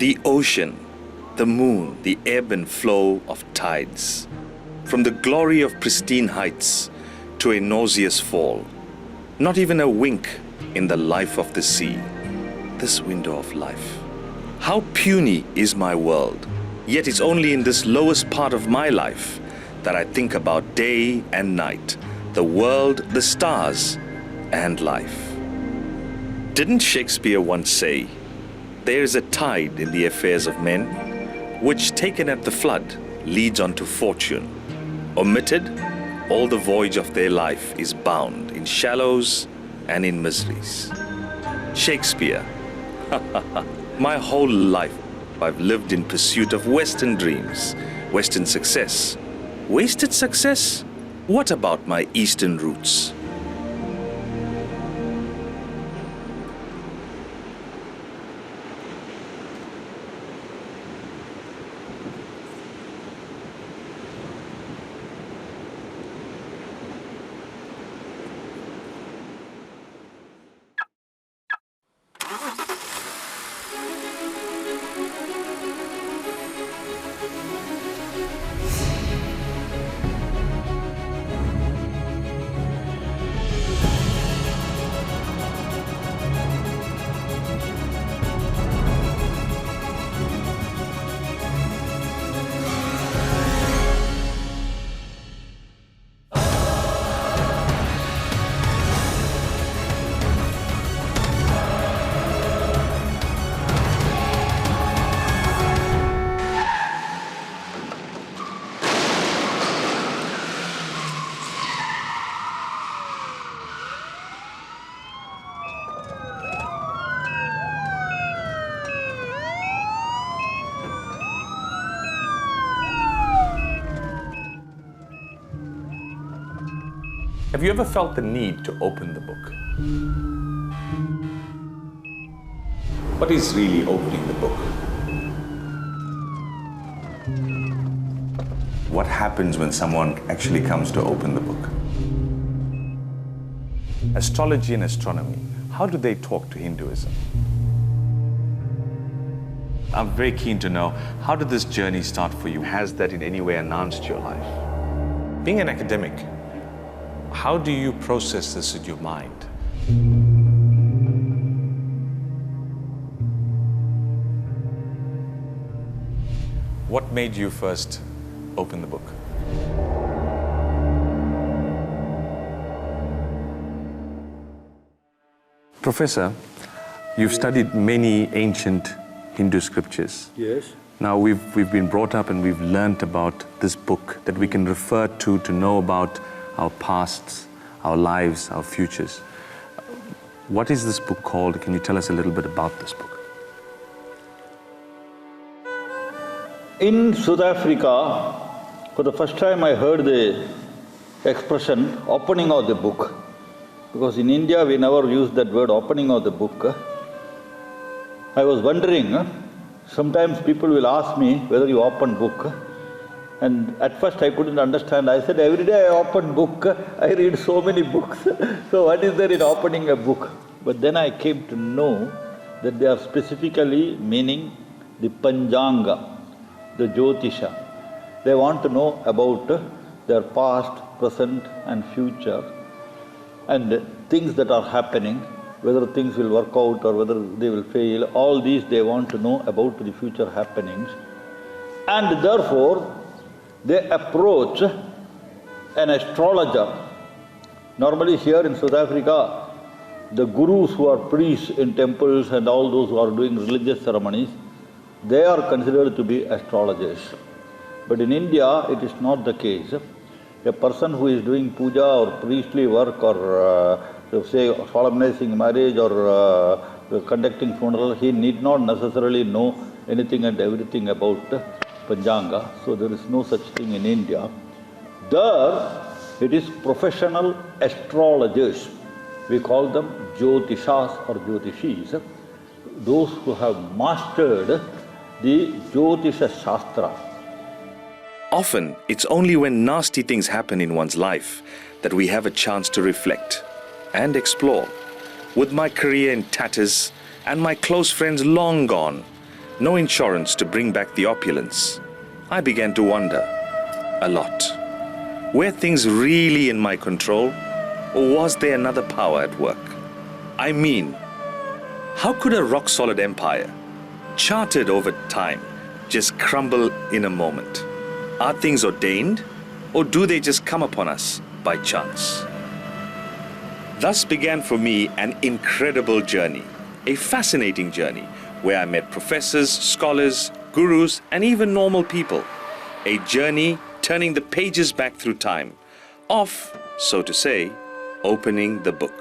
The ocean, the moon, the ebb and flow of tides. From the glory of pristine heights to a nauseous fall. Not even a wink in the life of the sea. This window of life. How puny is my world, yet it's only in this lowest part of my life that I think about day and night, the world, the stars, and life. Didn't Shakespeare once say, "There is a tide in the affairs of men, which taken at the flood leads on to fortune. Omitted, all the voyage of their life is bound in shallows and in miseries." Shakespeare. My whole life I've lived in pursuit of Western dreams, Western success. Wasted success? What about my Eastern roots? Have you ever felt the need to open the book? What is really opening the book? What happens when someone actually comes to open the book? Astrology and astronomy, how do they talk to Hinduism? I'm very keen to know, how did this journey start for you? Has that in any way enhanced your life? Being an academic, how do you process this in your mind? What made you first open the book? Professor, you've studied many ancient Hindu scriptures. Yes. Now we've been brought up and we've learnt about this book that we can refer to know about our pasts, our lives, our futures. What is this book called? Can you tell us a little bit about this book? In South Africa, for the first time I heard the expression opening of the book. Because in India we never used that word opening of the book. I was wondering, sometimes people will ask me whether you open book. And at first I couldn't understand. I said, every day I open book, I read so many books. So what is there in opening a book? But then I came to know that they are specifically meaning the Panchanga, the Jyotisha. They want to know about their past, present and future and things that are happening, whether things will work out or whether they will fail. All these they want to know about the future happenings. And therefore, they approach an astrologer. Normally here in South Africa, the gurus who are priests in temples and all those who are doing religious ceremonies, they are considered to be astrologers. But in India, it is not the case. A person who is doing puja or priestly work or say solemnizing marriage or conducting funeral, he need not necessarily know anything and everything about Panchanga, so there is no such thing in India. There, it is professional astrologers. We call them Jyotishas or Jyotishis, those who have mastered the Jyotisha Shastra. Often, it's only when nasty things happen in one's life that we have a chance to reflect and explore. With my career in tatters and my close friends long gone, no insurance to bring back the opulence, I began to wonder a lot. Were things really in my control, or was there another power at work? I mean, how could a rock-solid empire, charted over time, just crumble in a moment? Are things ordained, or do they just come upon us by chance? Thus began for me an incredible journey, a fascinating journey, where I met professors, scholars, gurus, and even normal people. A journey turning the pages back through time, of, so to say, opening the book.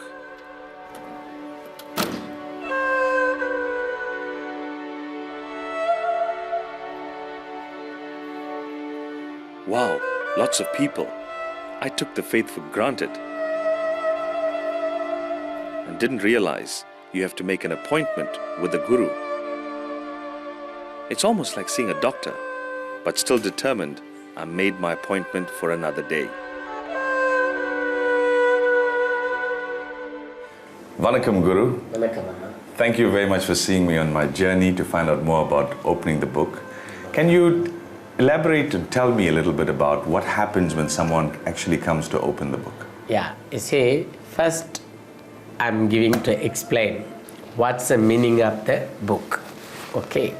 Wow, lots of people. I took the faith for granted and didn't realize you have to make an appointment with the guru. It's almost like seeing a doctor, but still determined, I made my appointment for another day. Vanakkam, Guru. Vanakkam, Anna. Thank you very much for seeing me on my journey to find out more about opening the book. Can you elaborate and tell me a little bit about what happens when someone actually comes to open the book? Yeah, you see, first I'm giving to explain what's the meaning of the book. Okay.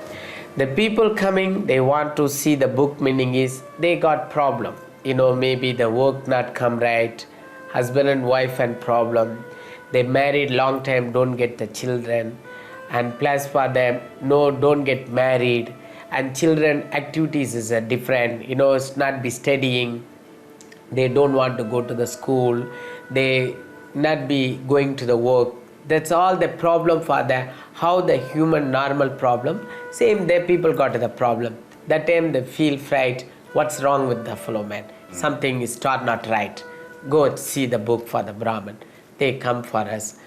The people coming, they want to see the book, meaning is they got problem. Maybe the work not come right, husband and wife and problem. They married long time, don't get the children. And plus for them, no, don't get married. And children activities is different. It's not be studying. They don't want to go to the school. They not be going to the work. That's all the problem for how the human normal problem. Same there people got the problem. That time they feel fright. What's wrong with the fellow man? Something is not right. Go see the book for the Brahmin. They come for us.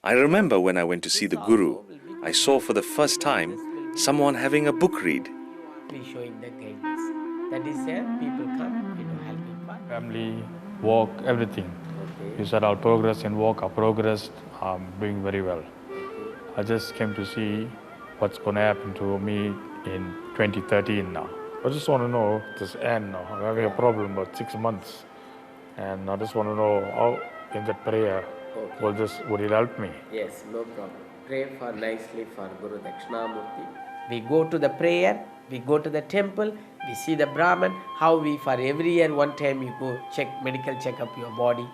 I remember when I went to see the guru, I saw for the first time someone having a book read. We showing the guidance. That is there, people come, helping for. Family, work, everything. Okay. You said I'll progress in work, I progressed, I'm doing very well. I just came to see what's going to happen to me in 2013 now. I just want to know this end now. I'm having a problem about 6 months. And I just want to know how in that prayer would it help me? Yes, no problem. Pray for nicely for Guru Dakshinamurti. We go to the prayer, we go to the temple, we see the Brahman, how we for every year one time you go medical check up your body,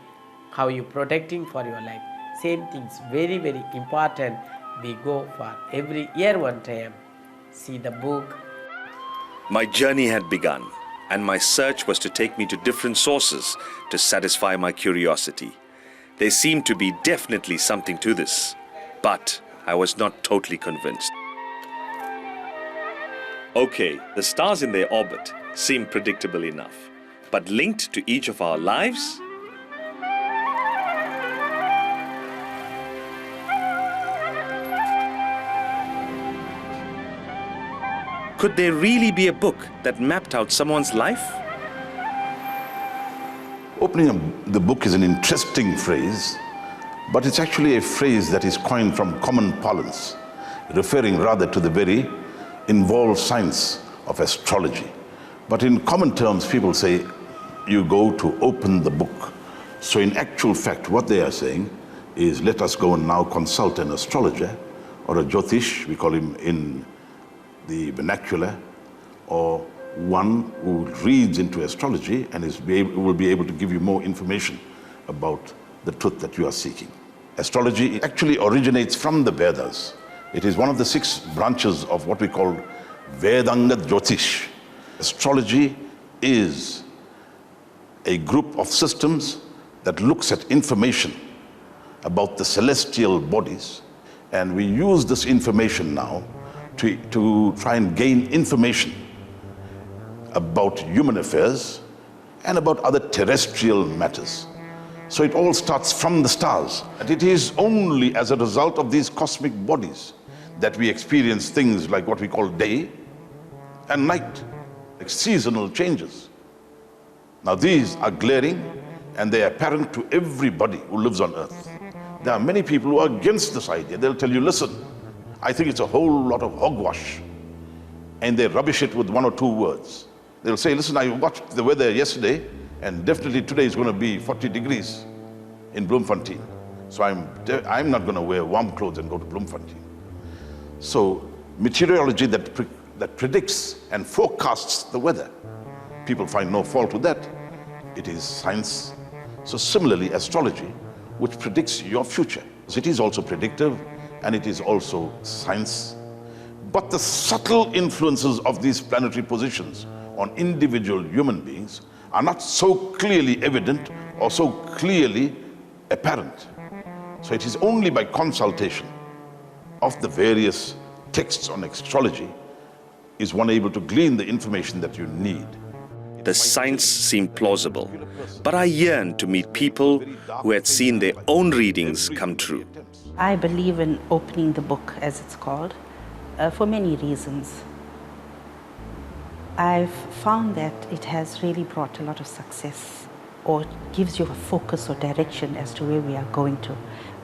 how you protecting for your life. Same things, very, very important. We go for every year one time, see the book. My journey had begun, and my search was to take me to different sources to satisfy my curiosity. There seemed to be definitely something to this, but I was not totally convinced. Okay, the stars in their orbit seem predictable enough, but linked to each of our lives? Could there really be a book that mapped out someone's life? Opening the book is an interesting phrase, but it's actually a phrase that is coined from common parlance, referring rather to the very involved science of astrology. But in common terms, people say, you go to open the book. So in actual fact, what they are saying is, let us go and now consult an astrologer, or a Jyotish, we call him in the vernacular, or one who reads into astrology and will be able to give you more information about the truth that you are seeking. Astrology actually originates from the Vedas. It is one of the 6 branches of what we call Vedanga Jyotish. Astrology is a group of systems that looks at information about the celestial bodies, and we use this information now to try and gain information about human affairs and about other terrestrial matters. So it all starts from the stars. And it is only as a result of these cosmic bodies that we experience things like what we call day and night, like seasonal changes. Now these are glaring and they are apparent to everybody who lives on earth. There are many people who are against this idea. They'll tell you, listen, I think it's a whole lot of hogwash. and they rubbish it with one or two words. They'll say, listen, I watched the weather yesterday, and definitely today is going to be 40 degrees in Bloemfontein. So I'm not going to wear warm clothes and go to Bloemfontein. So meteorology that predicts and forecasts the weather, people find no fault with that. It is science. So similarly, astrology, which predicts your future. So it is also predictive, and it is also science. But the subtle influences of these planetary positions on individual human beings are not so clearly evident or so clearly apparent. So it is only by consultation of the various texts on astrology is one able to glean the information that you need. The science seemed plausible, but I yearned to meet people who had seen their own readings come true. I believe in opening the book, as it's called, for many reasons. I've found that it has really brought a lot of success, or gives you a focus or direction as to where we are going to.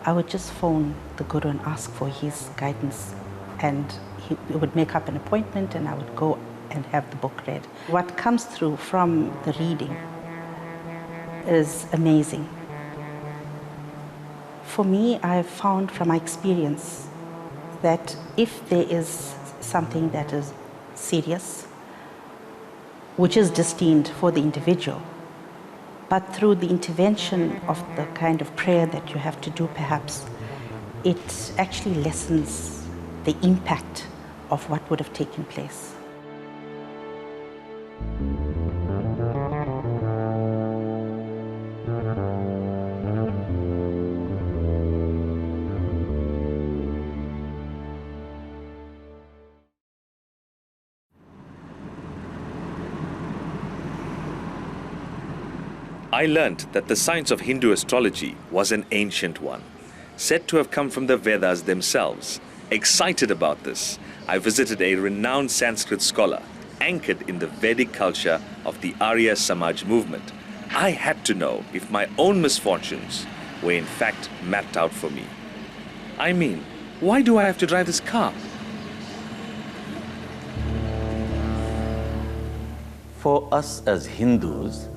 I would just phone the Guru and ask for his guidance, and he would make up an appointment and I would go and have the book read. What comes through from the reading is amazing. For me, I've found from my experience that if there is something that is serious, which is destined for the individual, but through the intervention of the kind of prayer that you have to do perhaps, it actually lessens the impact of what would have taken place. I learnt that the science of Hindu astrology was an ancient one, said to have come from the Vedas themselves. Excited about this, I visited a renowned Sanskrit scholar anchored in the Vedic culture of the Arya Samaj movement. I had to know if my own misfortunes were in fact mapped out for me. I mean, why do I have to drive this car? For us as Hindus,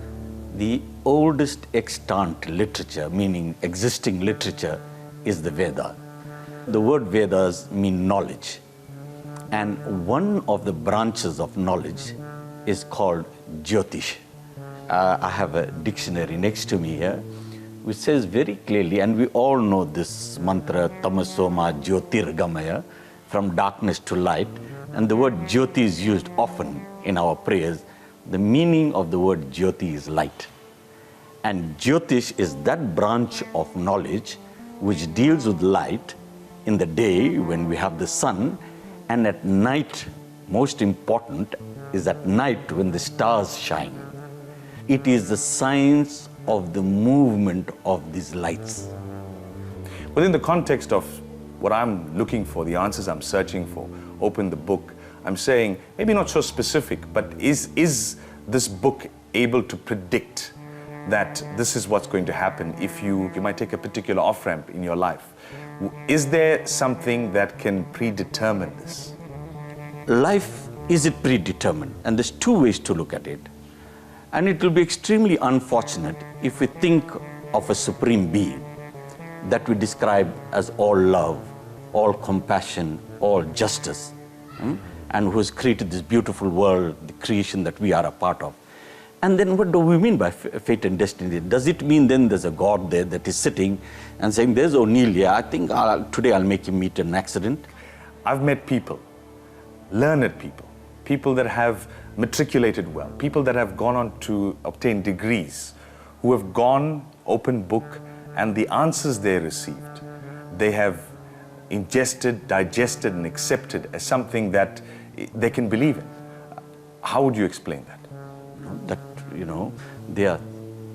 the oldest extant literature, meaning existing literature, is the Veda. The word Vedas mean knowledge. And one of the branches of knowledge is called Jyotish. I have a dictionary next to me here, which says very clearly, and we all know this mantra, Tamasoma Jyotirgamaya, from darkness to light. And the word Jyoti is used often in our prayers. The meaning of the word Jyoti is light. And Jyotish is that branch of knowledge which deals with light in the day when we have the sun, and at night, most important, is at night when the stars shine. It is the science of the movement of these lights. Within the context of what I'm looking for, the answers I'm searching for, open the book, I'm saying, maybe not so specific, but is this book able to predict that this is what's going to happen if you might take a particular off-ramp in your life? Is there something that can predetermine this? Life, is it predetermined? And there's two ways to look at it. And it will be extremely unfortunate if we think of a supreme being that we describe as all love, all compassion, all justice, and who has created this beautiful world, the creation that we are a part of. And then what do we mean by fate and destiny? Does it mean then there's a God there that is sitting and saying, there's O'Neill here, I think today I'll make him meet an accident? I've met people, learned people, people that have matriculated well, people that have gone on to obtain degrees, who have gone open book, and the answers they received, they have ingested, digested, and accepted as something that they can believe in. How would you explain that? That, there are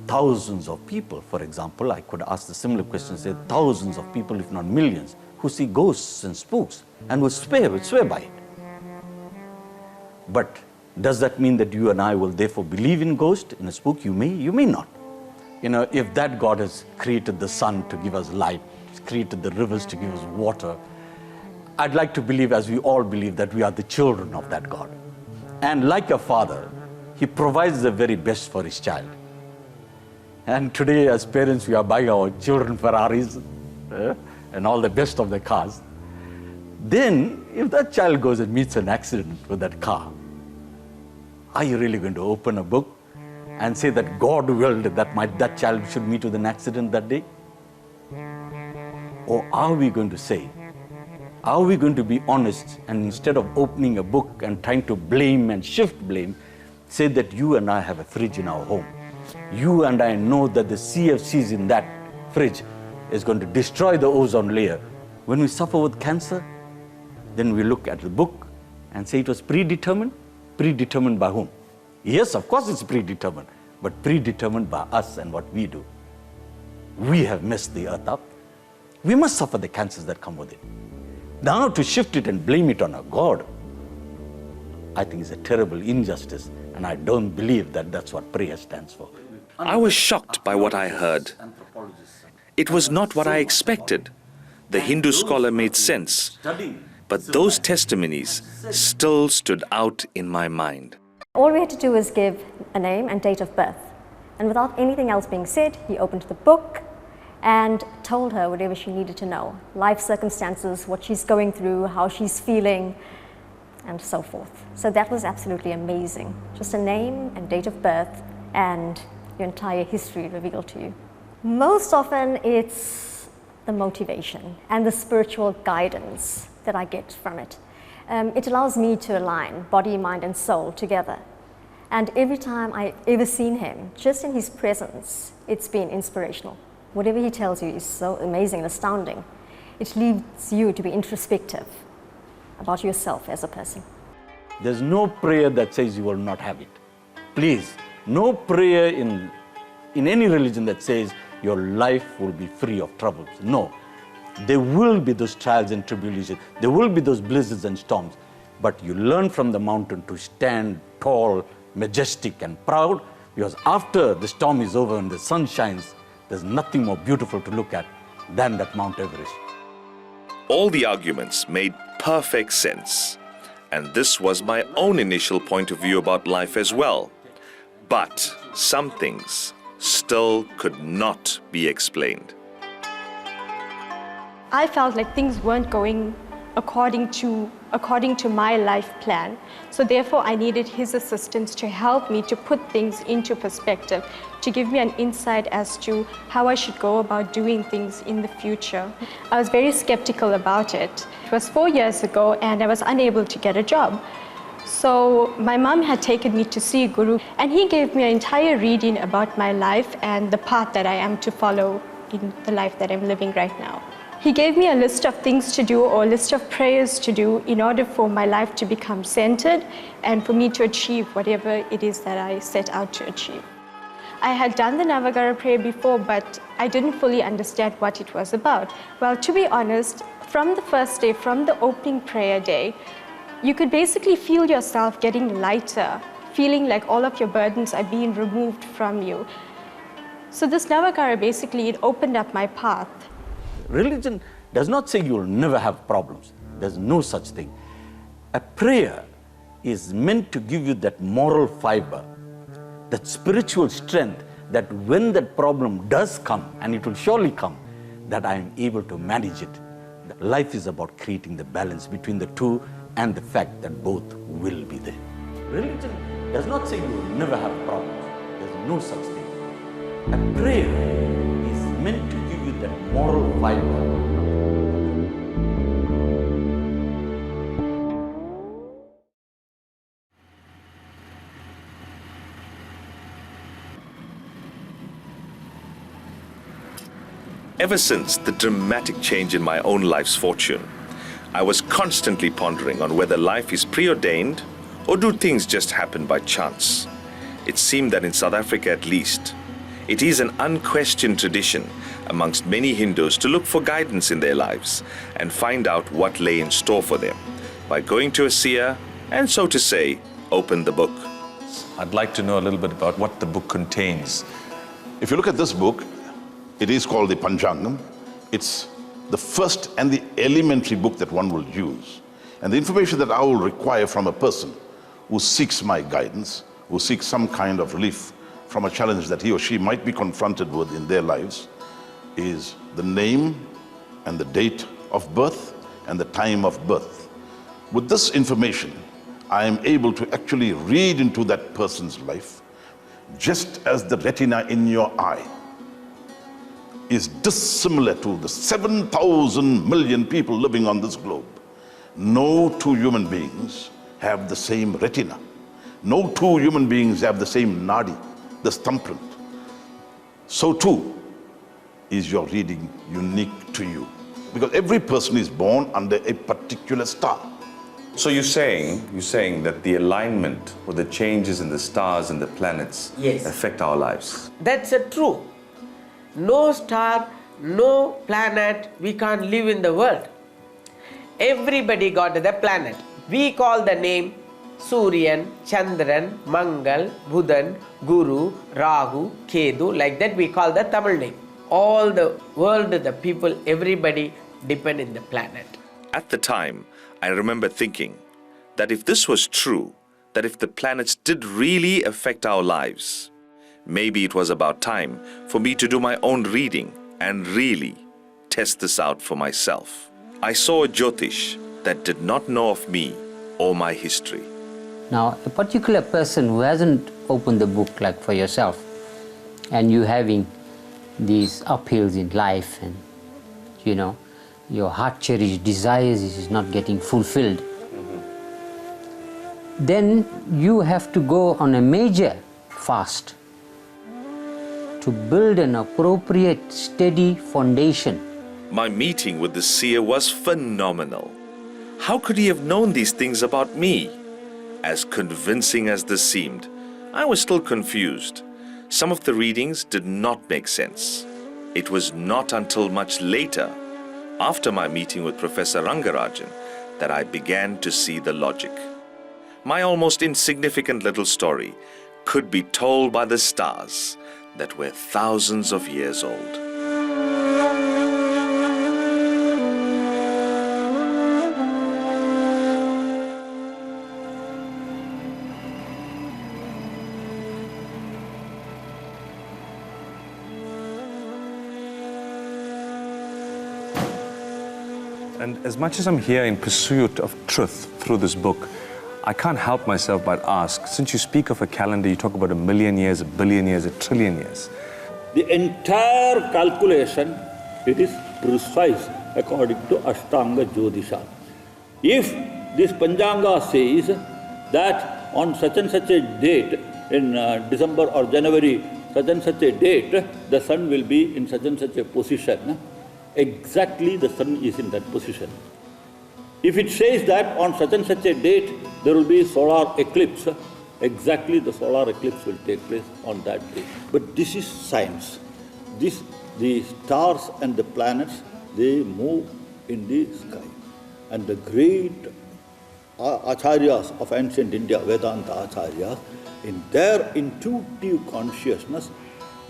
thousands of people, for example, I could ask the similar question, say thousands of people, if not millions, who see ghosts and spooks and will swear by it. But does that mean that you and I will therefore believe in ghost, in a spook? You may not. If that God has created the sun to give us light, created the rivers to give us water, I'd like to believe, as we all believe, that we are the children of that God. And like a father, he provides the very best for his child. And today, as parents, we are buying our children Ferraris and all the best of the cars. Then, if that child goes and meets an accident with that car, are you really going to open a book and say that God willed that child should meet with an accident that day? Or are we going to say, are we going to be honest, and instead of opening a book and trying to blame and shift blame, say that you and I have a fridge in our home. You and I know that the CFCs in that fridge is going to destroy the ozone layer. When we suffer with cancer, then we look at the book and say it was predetermined. Predetermined by whom? Yes, of course it's predetermined, but predetermined by us and what we do. We have messed the earth up. We must suffer the cancers that come with it. Now to shift it and blame it on a God, I think is a terrible injustice, and I don't believe that that's what prayer stands for. I was shocked by what I heard. It was not what I expected. The Hindu scholar made sense, but those testimonies still stood out in my mind. All we had to do was give a name and date of birth. And without anything else being said, he opened the book and told her whatever she needed to know. Life circumstances, what she's going through, how she's feeling, and so forth. So that was absolutely amazing. Just a name and date of birth and your entire history revealed to you. Most often it's the motivation and the spiritual guidance that I get from it. It allows me to align body, mind and soul together. And every time I've ever seen him, just in his presence, it's been inspirational. Whatever he tells you is so amazing and astounding. It leads you to be introspective about yourself as a person. There's no prayer that says you will not have it. Please, no prayer in any religion that says your life will be free of troubles. No. There will be those trials and tribulations. There will be those blizzards and storms. But you learn from the mountain to stand tall, majestic and proud, because after the storm is over and the sun shines, there's nothing more beautiful to look at than that Mount Everest. All the arguments made perfect sense. And this was my own initial point of view about life as well. But some things still could not be explained. I felt like things weren't going according to my life plan. So therefore I needed his assistance to help me to put things into perspective, to give me an insight as to how I should go about doing things in the future. I was very skeptical about it. It was 4 years ago and I was unable to get a job. So my mom had taken me to see a guru and he gave me an entire reading about my life and the path that I am to follow in the life that I'm living right now. He gave me a list of things to do or a list of prayers to do in order for my life to become centered and for me to achieve whatever it is that I set out to achieve. I had done the Navagara prayer before, but I didn't fully understand what it was about. Well, to be honest, from the first day, from the opening prayer day, you could basically feel yourself getting lighter, feeling like all of your burdens are being removed from you. So this Navagara, basically, it opened up my path. Religion does not say you will never have problems. There's no such thing. A prayer is meant to give you that moral fiber, that spiritual strength, that when that problem does come, and it will surely come, that I am able to manage it. Life is about creating the balance between the two and the fact that both will be there. Religion does not say you will never have problems. There's no such thing. A prayer is meant to give you that moral fiber. Ever since the dramatic change in my own life's fortune, I was constantly pondering on whether life is preordained or do things just happen by chance. It seemed that in South Africa at least, it is an unquestioned tradition amongst many Hindus to look for guidance in their lives and find out what lay in store for them by going to a seer and, so to say, open the book. I'd like to know a little bit about what the book contains. If you look at this book, it is called the Panchangam. It's the first and the elementary book that one will use. And the information that I will require from a person who seeks my guidance, who seeks some kind of relief from a challenge that he or she might be confronted with in their lives, is the name and the date of birth and the time of birth. With this information, I am able to actually read into that person's life, just as the retina in your eye is dissimilar to the 7,000 million people living on this globe. No two human beings have the same retina. No two human beings have the same nadi, the thumbprint. So too is your reading unique to you, because every person is born under a particular star. So you're saying that the alignment or the changes in the stars and the planets Yes. affect our lives. That's true. No star, no planet, we can't live in the world. Everybody got the planet. We call the name Suryan, Chandran, Mangal, Buddhan, Guru, Rahu, Kedu, like that we call the Tamil name. All the world, the people, everybody depend in the planet. At the time, I remember thinking that if this was true, that if the planets did really affect our lives, maybe it was about time for me to do my own reading and really test this out for myself. I saw a Jyotish that did not know of me or my history. Now, a particular person who hasn't opened the book like for yourself, and you having these uphills in life, and you know, your heart cherished desires is not getting fulfilled, then you have to go on a major fast to build an appropriate, steady foundation. My meeting with the seer was phenomenal. How could he have known these things about me? As convincing as this seemed, I was still confused. Some of the readings did not make sense. It was not until much later, after my meeting with Professor Rangarajan, that I began to see the logic. My almost insignificant little story could be told by the stars that were thousands of years old. And as much as I'm here in pursuit of truth through this book, I can't help myself but ask, since you speak of a calendar, you talk about 1 million years, 1 billion years, 1 trillion years. The entire calculation, it is precise according to Ashtanga Jyotisha. If this Panchanga says that on such and such a date, in December or January, such and such a date, the sun will be in such and such a position, exactly the sun is in that position. If it says that on such and such a date there will be solar eclipse, exactly the solar eclipse will take place on that day. But this is science. The stars and the planets, they move in the sky. And the great acharyas of ancient India, Vedanta acharyas, in their intuitive consciousness,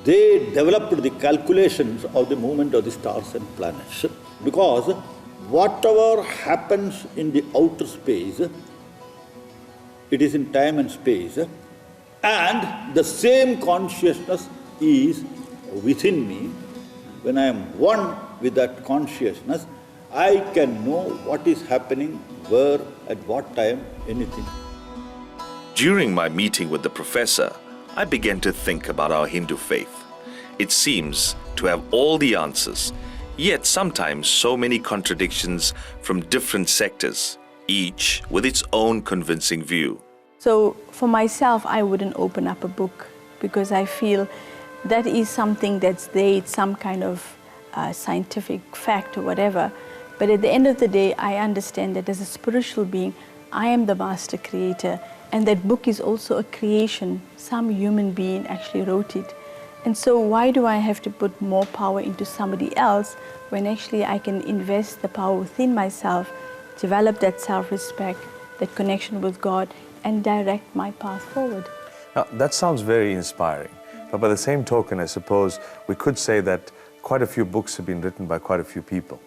they developed the calculations of the movement of the stars and planets. Because whatever happens in the outer space, it is in time and space, and the same consciousness is within me. When I am one with that consciousness, I can know what is happening, where, at what time, anything. During my meeting with the professor, I began to think about our Hindu faith. It seems to have all the answers, yet sometimes so many contradictions from different sectors, each with its own convincing view. So for myself, I wouldn't open up a book because I feel that is something that's there, it's some kind of scientific fact or whatever. But at the end of the day, I understand that as a spiritual being, I am the master creator, and that book is also a creation. Some human being actually wrote it. And so why do I have to put more power into somebody else when actually I can invest the power within myself, develop that self-respect, that connection with God, and direct my path forward? Now, that sounds very inspiring. But by the same token, I suppose we could say that quite a few books have been written by quite a few people.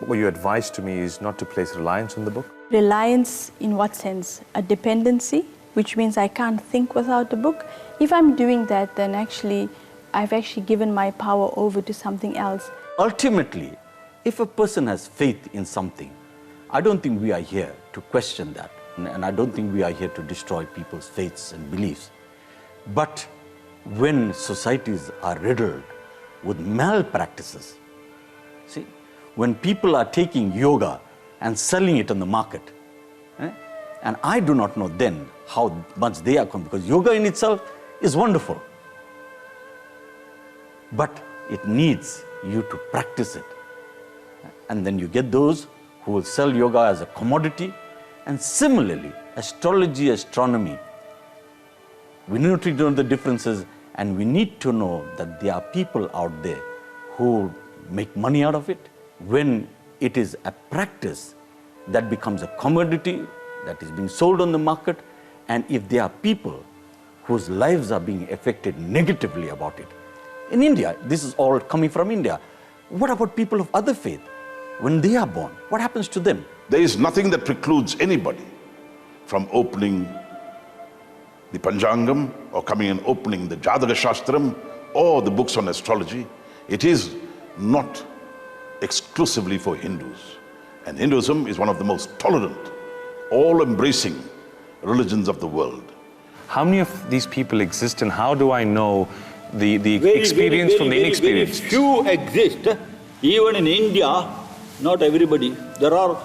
what your advice to me is not to place reliance on the book? Reliance in what sense? A dependency, which means I can't think without the book. If I'm doing that, then actually I've actually given my power over to something else. Ultimately, if a person has faith in something, I don't think we are here to question that. And I don't think we are here to destroy people's faiths and beliefs. But when societies are riddled with malpractices, see, when people are taking yoga and selling it on the market, and I do not know then how much they are, because yoga in itself is wonderful. But it needs you to practice it. And then you get those who will sell yoga as a commodity. And similarly, astrology, astronomy, we need to know the differences, and we need to know that there are people out there who make money out of it. When it is a practice that becomes a commodity that is being sold on the market, and if there are people whose lives are being affected negatively about it. In India, this is all coming from India. What about people of other faith? When they are born, what happens to them? There is nothing that precludes anybody from opening the Panchangam or coming and opening the Jataka Shastram or the books on astrology. It is not exclusively for Hindus. And Hinduism is one of the most tolerant, all-embracing religions of the world. How many of these people exist, and how do I know the experience from the inexperienced? Very few exist. Even in India, not everybody. There are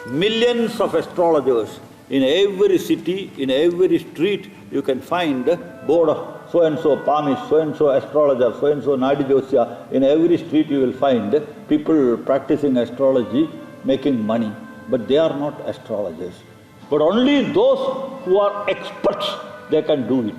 millions of astrologers. In every city, in every street, you can find board of so-and-so palmist, so-and-so astrologer, so-and-so Nadi Josya. In every street you will find people practicing astrology, making money, but they are not astrologers. But only those who are experts, they can do it.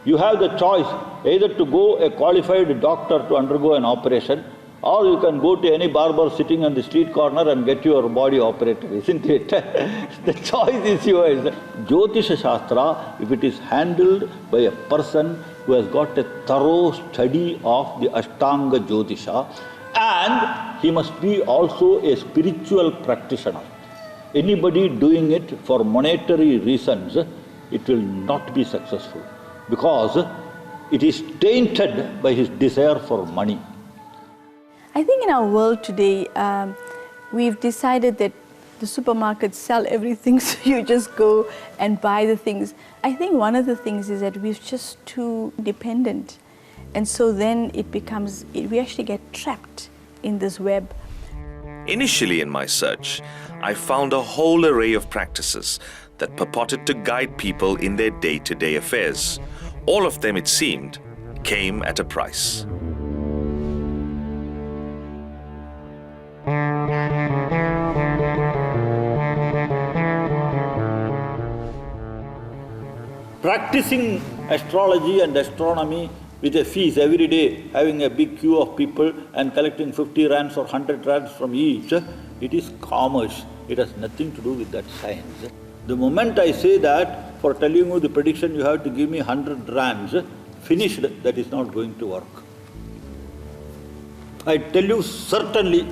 You have the choice either to go a qualified doctor to undergo an operation, or you can go to any barber sitting on the street corner and get your body operated, isn't it? The choice is yours. Jyotisha Shastra, if it is handled by a person who has got a thorough study of the Ashtanga Jyotisha, and he must be also a spiritual practitioner. Anybody doing it for monetary reasons, it will not be successful, because it is tainted by his desire for money. I think in our world today, we've decided that the supermarkets sell everything, so you just go and buy the things. I think one of the things is that we're just too dependent. And so then it becomes, we actually get trapped in this web. Initially in my search, I found a whole array of practices that purported to guide people in their day-to-day affairs. All of them, it seemed, came at a price. Practicing astrology and astronomy with a fees every day, having a big queue of people and collecting 50 rands or 100 rands from each, it is commerce. It has nothing to do with that science. The moment I say that, for telling you the prediction you have to give me 100 rands, finished, that is not going to work. I tell you certainly,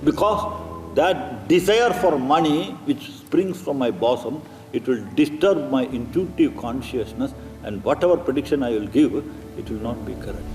because that desire for money which springs from my bosom, it will disturb my intuitive consciousness, and whatever prediction I will give, it will not be correct.